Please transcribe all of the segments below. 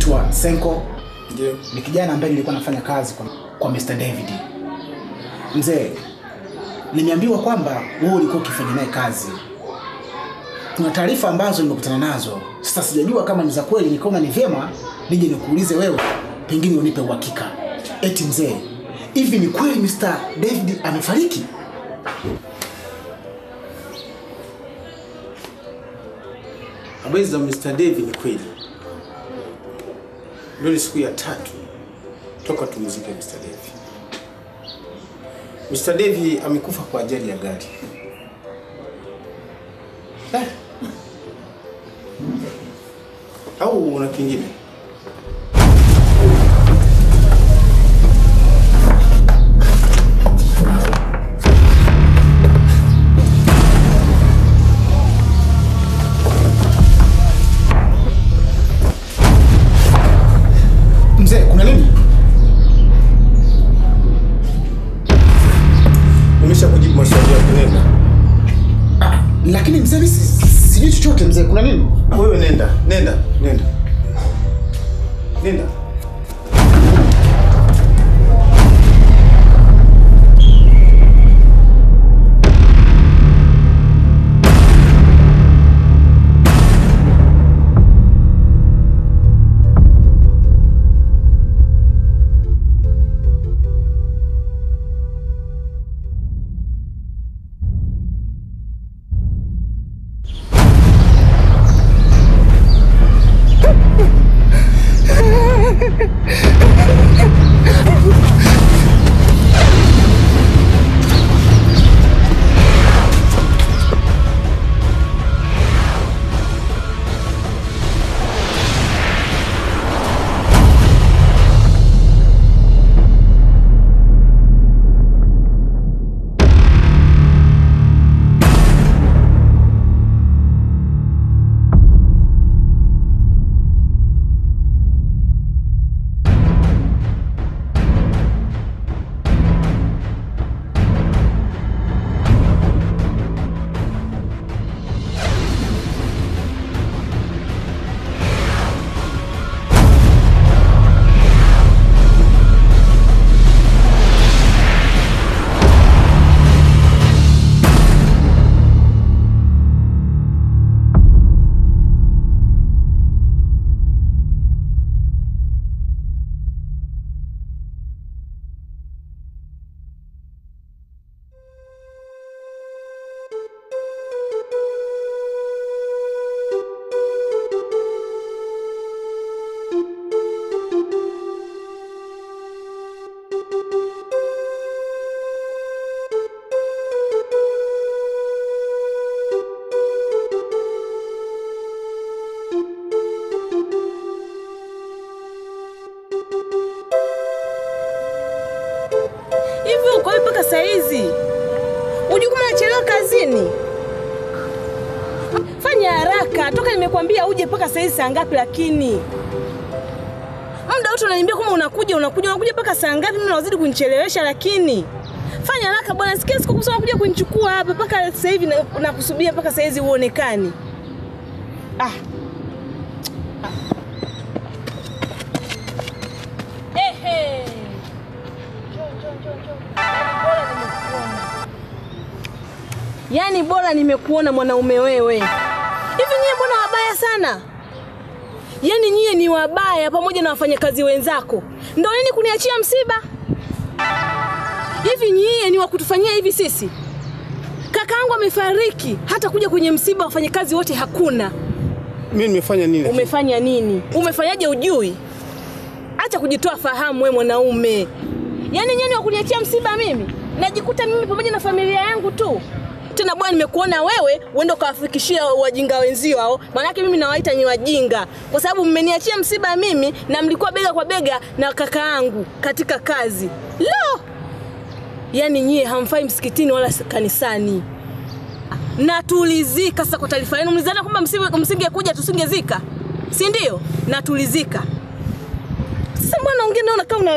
naitwa Senko. Ndio. Ni kijana ambaye nilikuwa nafanya kazi kwa Mr. David. Mzee, nimeambiwa kwamba wewe ulikuwa ukifanya naye kazi. Kuna taarifa ambazo nimekutana nazo. Sasa sijajua kama ni za kweli, nikaona ni vyema nije nikuulize wewe, pengine unipe uhakika. Eti mzee, hivi ni kweli Mr. David amefariki? Habari za Mr. David ni kweli. Leo ni siku ya 3 toka tumzike Mr. David. Mr. David amekufa kwa ajali ya gari. Au una kingine? Mzee, kuna nini? Nimesha kujibu maswali yako, nenda. Lakini mzee, mimi sijui chochote mzee, kuna nini? Wewe nenda. Nenda. Saizi unajua kama nachelewa kazini. Fanya haraka, toka nimekwambia uje mpaka saizi saa ngapi, lakini muda wote unaniambia kama unakuja mpaka saa ngapi, mimi nazidi kunichelewesha. Lakini fanya haraka bwana, sikia siku kusema kuja kunichukua hapa mpaka sasa hivi nakusubiria mpaka saizi uonekane. Yaani bora nimekuona mwanaume wewe. Hivi nyie mbona wabaya sana? Yaani nyie ni wabaya pamoja na wafanyakazi wenzako. Ndio nini kuniachia msiba? Hivi nyie ni wakutufanyia hivi sisi? Kakaangu amefariki, hata kuja kwenye msiba wafanyakazi wote hakuna. Mimi nimefanya nini? Umefanya nini? Umefanyaje ujui? Acha kujitoa fahamu wewe mwanaume. Yaani nyie ni wakuniachia msiba mimi? Najikuta mimi pamoja na familia yangu tu. Tena bwana, nimekuona wewe uende ukawafikishia wajinga wenzio hao. Maana yake mimi nawaita ni wajinga kwa sababu mmeniachia msiba mimi na mlikuwa bega kwa bega na kaka yangu katika kazi. Lo! Yaani nyie hamfai msikitini wala kanisani. Na tulizika sasa kwa taarifa yenu. Mlizana kwamba msingekuja tusingezika. Si ndio? Na tulizika. Sasa mbona ongea naona kama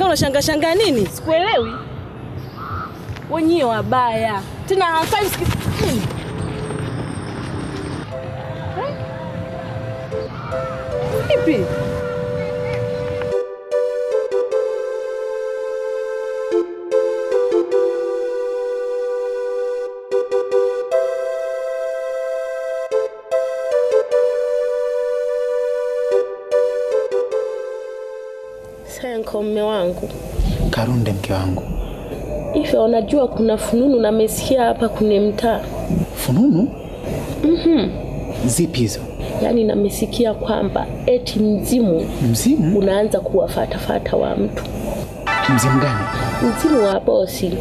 unashangaa nini? Sikuelewi. Wenyewe wabaya. Tena hamfai msikitini. Vipi? Senko mume wangu. Karunde mke wangu. Hivi unajua kuna fununu na mesikia hapa kwenye mtaa. Fununu? Zipi hizo? Yaani namesikia kwamba eti mzimu unaanza kuwafuata wa mtu. Mzimu gani? Mzimu wa bosi.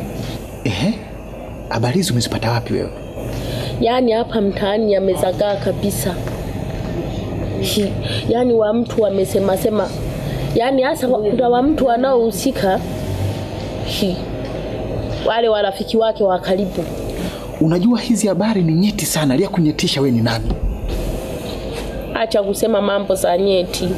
Habari hizo umezipata wapi wewe? Yaani hapa mtaani yamezagaa kabisa. Yaani wa mtu wamesema. Yaani hasa kuna wa mtu wanaohusika. Wale warafiki wake wa karibu. Unajua hizi habari ni nyeti sana. Lia kunyetisha wewe ni nani? Acha kusema mambo za nyeti.